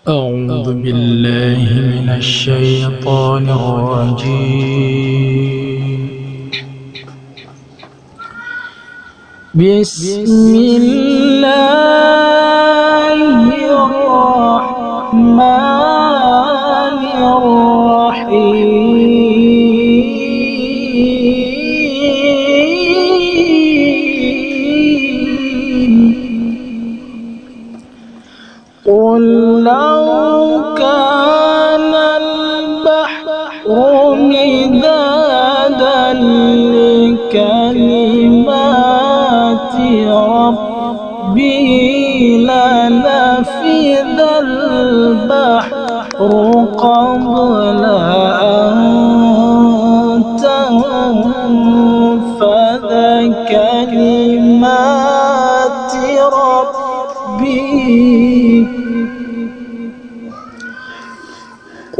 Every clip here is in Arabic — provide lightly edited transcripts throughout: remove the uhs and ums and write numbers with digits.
أعوذ بالله من الشيطان الرجيم. بسم الله الرحمن الرحيم. قل لو كان البحر مدادا لكلمات ربي لنفد البحر قبل أن تنفذ كلمات ربي.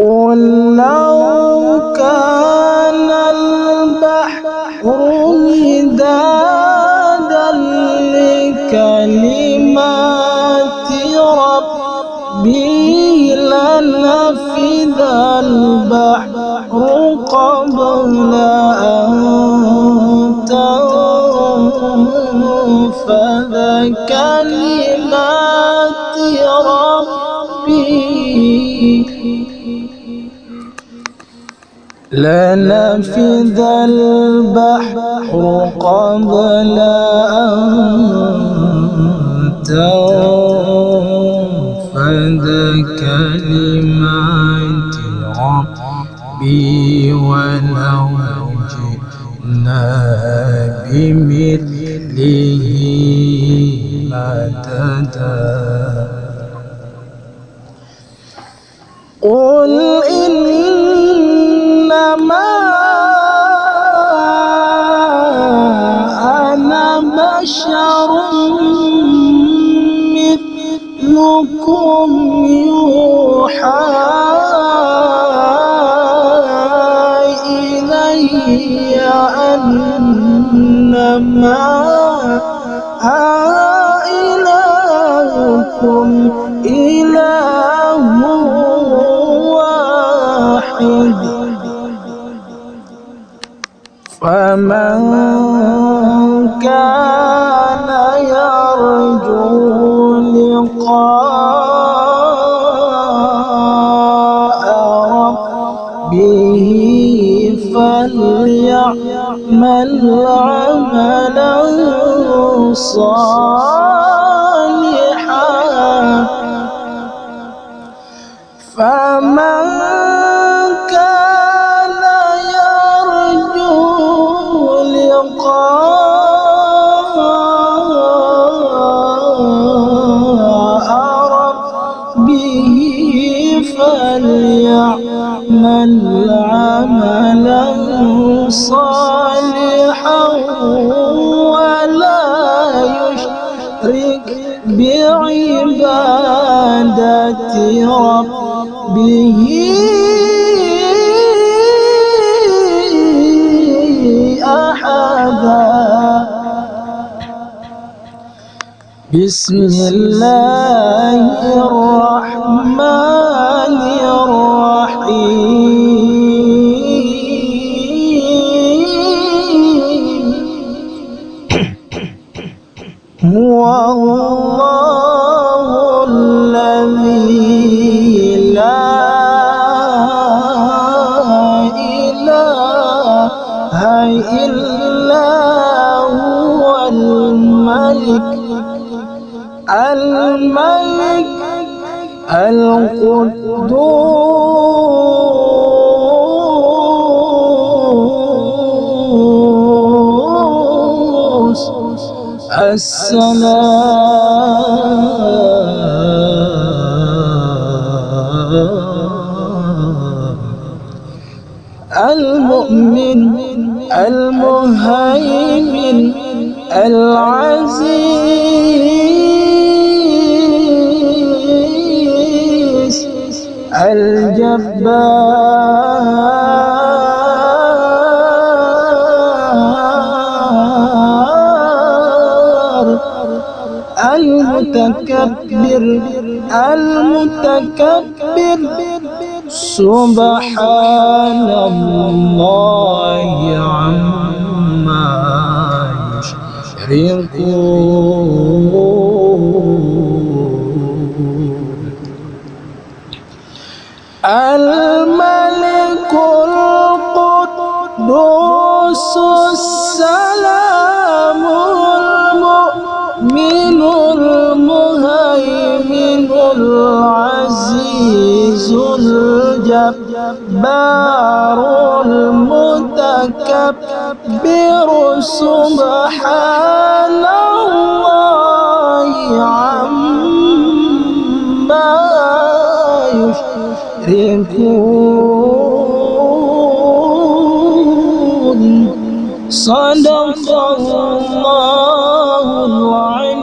قل لو كان البحر مدادا لكلمات ربي لنفد البحر قبل أن تنفذ كلمات ربي. لنفد البحر قبل أن تنفذ كلمات ربي ولو جئنا بمثله مددا. قل إنما أنا بشر مثلكم يوحى إلي أنما إلهكم إله واحد. فمن كان يرجو لقاء ربه فليعمل عملا صالحا. فمن كان يرجو لقاء ربه فليعمل عملا صالحا ولا يشرك بعبادة ربه أحدا. بسم الله الرحمن الرحيم. هو الله الذي لا إله إلا هو الملك القدوس السلام المؤمن المهيمن العزيز الجبار المتكبر المتكبر سبحان الله عما يشركون الملك القدوس السلام المؤمن المهيمن العزيز الجبار المتكبر سبحان الله عما يشركون صدق الله العظيم.